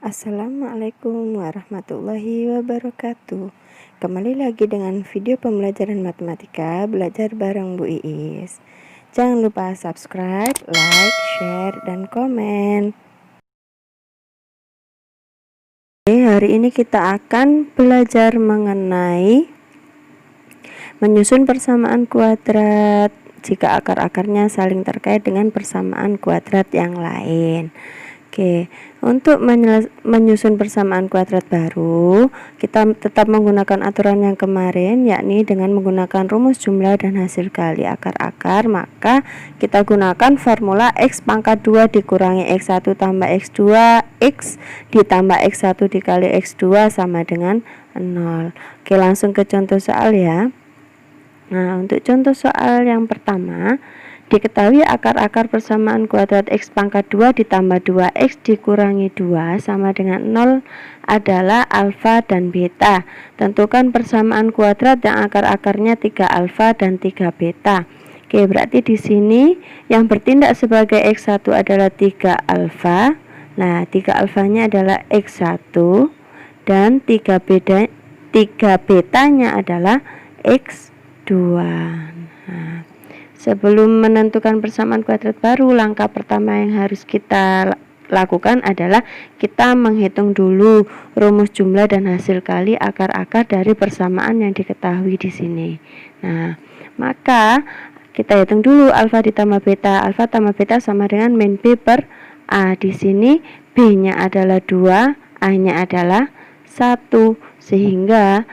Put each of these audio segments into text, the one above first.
Assalamualaikum warahmatullahi wabarakatuh. Kembali lagi dengan video pembelajaran matematika belajar bareng Bu Iis. Jangan lupa subscribe, like, share, dan komen. Oke, hari ini kita akan belajar mengenai menyusun persamaan kuadrat jika akar-akarnya saling terkait dengan persamaan kuadrat yang lain. Oke, untuk menyusun persamaan kuadrat baru, kita tetap menggunakan aturan yang kemarin, yakni dengan menggunakan rumus jumlah dan hasil kali akar-akar. Maka kita gunakan formula X pangkat 2 dikurangi X1 tambah X2, X ditambah X1 dikali X2 sama dengan 0. Oke, langsung ke contoh soal ya. Nah, untuk contoh soal yang pertama, diketahui akar-akar persamaan kuadrat X pangkat 2 ditambah 2X dikurangi 2 sama dengan 0 adalah alfa dan beta. Tentukan persamaan kuadrat yang akar-akarnya 3 alfa dan 3 beta. Oke, berarti di sini yang bertindak sebagai X1 adalah 3 alfa. Nah, 3 alfanya adalah X1 dan 3 betanya adalah X2. Nah, sebelum menentukan persamaan kuadrat baru, langkah pertama yang harus kita lakukan adalah kita menghitung dulu rumus jumlah dan hasil kali akar-akar dari persamaan yang diketahui di sini. Nah, maka kita hitung dulu alfa ditambah beta. Alfa tambah beta sama dengan min B per A. Di sini B-nya adalah 2, A-nya adalah 1, sehingga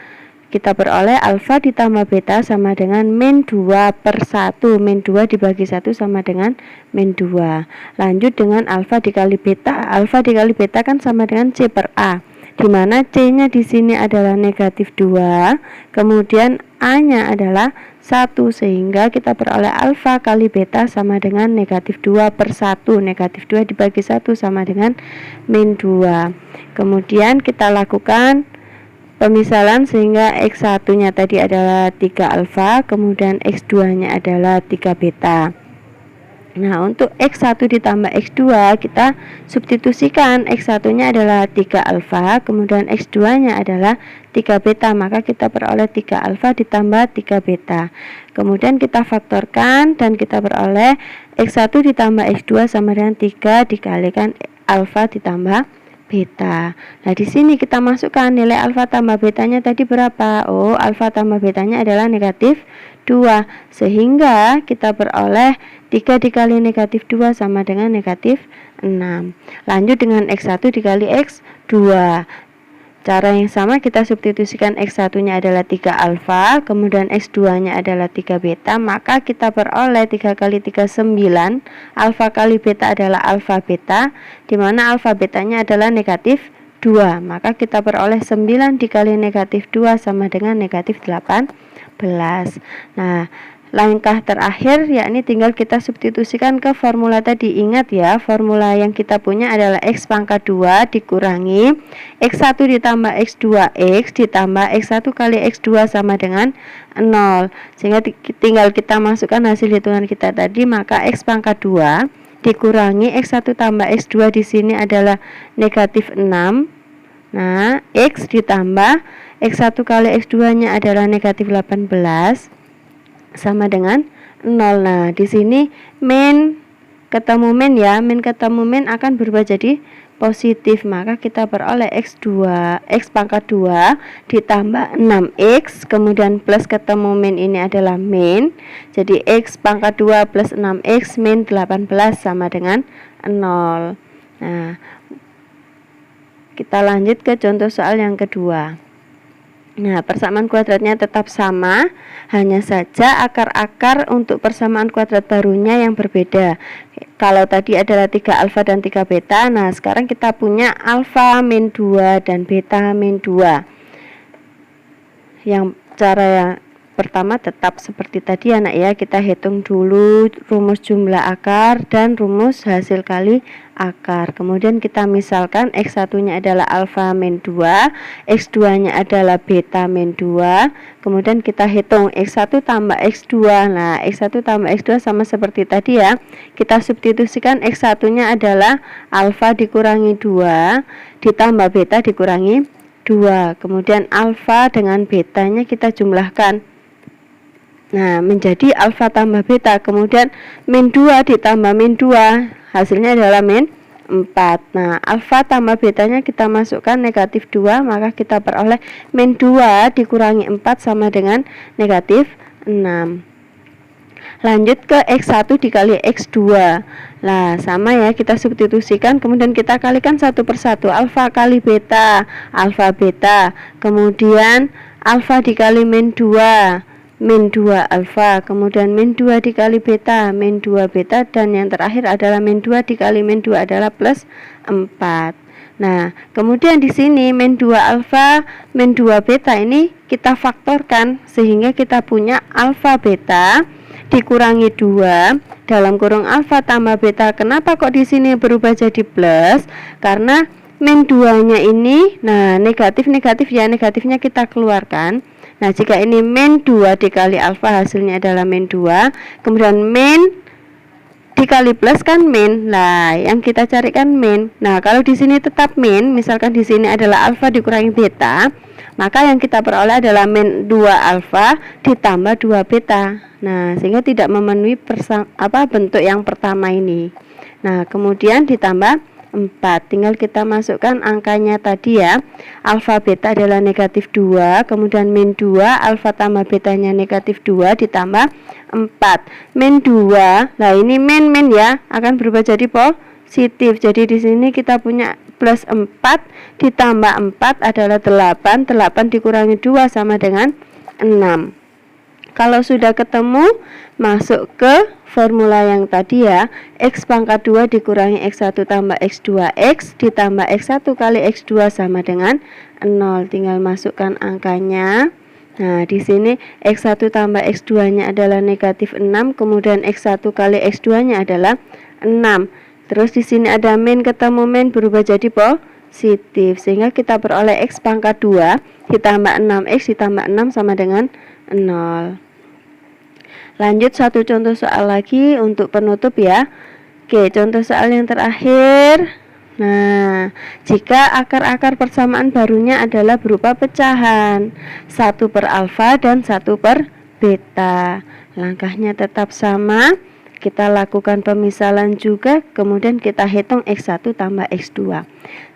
kita peroleh alfa ditambah beta sama dengan min 2 per 1. Min 2 dibagi 1 sama dengan min 2. Lanjut dengan alfa dikali beta. Alfa dikali beta kan sama dengan C per A, dimana C-nya di sini adalah negatif 2, kemudian A-nya adalah 1, sehingga kita peroleh alfa kali beta sama dengan negatif 2 per 1. Negatif 2 dibagi 1 sama dengan min 2. Kemudian kita lakukan pemisalan sehingga X1 nya tadi adalah 3 alfa, kemudian X2 nya adalah 3 beta. Nah, untuk X1 ditambah X2 kita substitusikan. X1 nya adalah 3 alfa, kemudian X2 nya adalah 3 beta, maka kita peroleh 3 alfa ditambah 3 beta. Kemudian kita faktorkan dan kita peroleh X1 ditambah X2 sama dengan 3 dikalikan alfa ditambah beta. Nah, di sini kita masukkan nilai alfa tambah betanya tadi berapa? Oh, alfa tambah betanya adalah negatif 2, sehingga kita peroleh 3 dikali negatif 2 sama dengan negatif 6. Lanjut dengan X1 dikali X2. Cara yang sama kita substitusikan X1 nya adalah 3 alfa, kemudian X2 nya adalah 3 beta, maka kita peroleh 3 kali 3 9. Alfa kali beta adalah alfa beta, dimana alfa betanya adalah negatif 2, maka kita peroleh 9 dikali negatif 2 sama dengan negatif 18. Nah, langkah terakhir yakni tinggal kita substitusikan ke formula tadi. Ingat ya, formula yang kita punya adalah X pangkat 2 dikurangi X1 ditambah X2X ditambah X1 kali X2 sama dengan 0. Sehingga tinggal kita masukkan hasil hitungan kita tadi, maka X pangkat 2 dikurangi X1 tambah X2 di sini adalah negatif 6. Nah, X ditambah X1 kali X2 nya adalah negatif 18 sama dengan 0. Nah, di sini min ketemu min ya, min ketemu min akan berubah jadi positif, maka kita peroleh X2, X pangkat 2 ditambah 6X, kemudian plus ketemu min ini adalah min, jadi X pangkat 2 plus 6X min 18 sama dengan 0. Nah, kita lanjut ke contoh soal yang kedua. Nah, persamaan kuadratnya tetap sama, hanya saja akar-akar untuk persamaan kuadrat barunya yang berbeda. Kalau tadi adalah 3 alfa dan 3 beta, nah sekarang kita punya alfa min 2 dan beta min 2. Yang cara yang pertama tetap seperti tadi anak ya, kita hitung dulu rumus jumlah akar dan rumus hasil kali akar. Kemudian kita misalkan X1 nya adalah alfa min 2, X2 nya adalah beta min 2. Kemudian kita hitung X1 tambah X2. Nah, X1 tambah X2 sama seperti tadi ya, kita substitusikan X1 nya adalah alfa dikurangi 2 ditambah beta dikurangi 2. Kemudian alfa dengan betanya kita jumlahkan. Nah, menjadi alfa tambah beta. Kemudian min 2 ditambah min 2, hasilnya adalah min 4. Nah, alfa tambah betanya kita masukkan negatif 2, maka kita peroleh min 2 dikurangi 4 sama dengan negatif 6. Lanjut ke X1 dikali X2. Nah, sama ya, kita substitusikan, kemudian kita kalikan satu persatu. Alfa kali beta, alfa beta. Kemudian alfa dikali min 2, min 2 alfa. Kemudian min 2 dikali beta, min 2 beta. Dan yang terakhir adalah min 2 dikali min 2 adalah plus 4. Nah, kemudian di sini min 2 alfa, min 2 beta ini kita faktorkan sehingga kita punya alfa beta dikurangi 2 dalam kurung alfa tambah beta. Kenapa kok di sini berubah jadi plus? Karena min 2-nya ini, nah negatif-negatif ya, negatifnya kita keluarkan. Nah, jika ini min 2 dikali alfa hasilnya adalah min 2, kemudian min dikali plus kan min. Nah, yang kita carikan min. Nah, kalau di sini tetap min, misalkan di sini adalah alfa dikurangi beta, maka yang kita peroleh adalah min 2 alfa ditambah 2 beta. Nah, sehingga tidak memenuhi bentuk yang pertama ini. Nah, kemudian ditambah 4. Tinggal kita masukkan angkanya tadi ya. Alfa beta adalah negatif 2, kemudian min 2, alfa tambah betanya negatif 2 ditambah 4. Min 2, nah ini min ya, akan berubah jadi positif. Jadi di sini kita punya plus 4 ditambah 4 adalah 8. 8 dikurangi 2 sama dengan 6. Kalau sudah ketemu, masuk ke formula yang tadi ya. X pangkat 2 dikurangi X1 tambah X2X ditambah X1 kali X2 sama dengan 0. Tinggal masukkan angkanya. Nah, di sini X1 tambah X2-nya adalah negatif 6, kemudian X1 kali X2-nya adalah 6. Terus di sini ada min ketemu min berubah jadi positif, sehingga kita peroleh X pangkat 2 ditambah 6X ditambah 6 sama dengan 0. Lanjut satu contoh soal lagi untuk penutup ya. Oke, contoh soal yang terakhir. Nah, jika akar-akar persamaan barunya adalah berupa pecahan 1 per alfa dan 1 per beta. Langkahnya tetap sama. Kita lakukan pemisalan juga, kemudian kita hitung X1 tambah X2.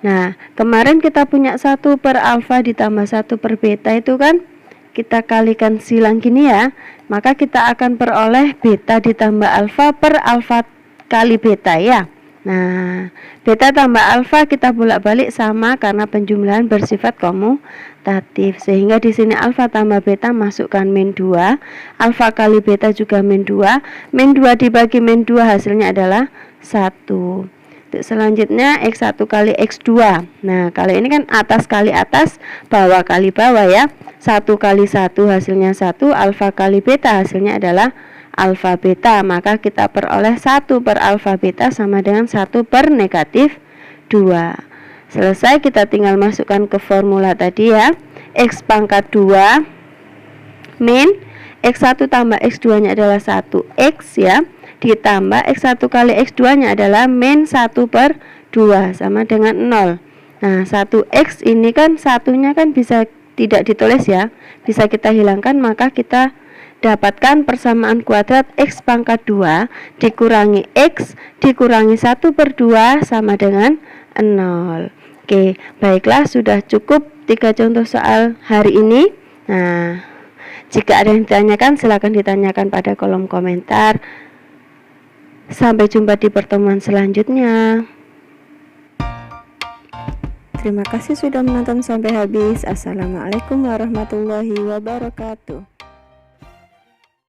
Nah, kemarin kita punya 1 per alfa ditambah 1 per beta itu kan kita kalikan silang gini ya, maka kita akan peroleh beta ditambah alfa per alfa kali beta ya. Nah, beta tambah alfa kita bolak-balik sama karena penjumlahan bersifat komutatif, sehingga di sini alfa tambah beta masukkan min 2, alfa kali beta juga min 2, min 2 dibagi min 2 hasilnya adalah 1. Selanjutnya X1 kali X2. Nah, kalau ini kan atas kali atas, bawah kali bawah ya. 1 kali 1 hasilnya 1, alfa kali beta hasilnya adalah alfa beta. Maka kita peroleh 1 per alfa beta sama dengan 1 per negatif 2. Selesai, kita tinggal masukkan ke formula tadi ya. X pangkat 2 min X1 tambah X2 nya adalah 1X ya, ditambah X1 kali X2 nya adalah min 1 per 2 sama dengan 0. Nah, 1X ini kan satunya kan bisa tidak ditulis ya, bisa kita hilangkan, maka kita dapatkan persamaan kuadrat X pangkat 2 dikurangi X dikurangi 1 per 2 sama dengan 0. Oke, baiklah, sudah cukup 3 contoh soal hari ini. Nah, jika ada yang ditanyakan, silakan ditanyakan pada kolom komentar. Sampai jumpa di pertemuan selanjutnya. Terima kasih sudah menonton sampai habis. Assalamualaikum warahmatullahi wabarakatuh.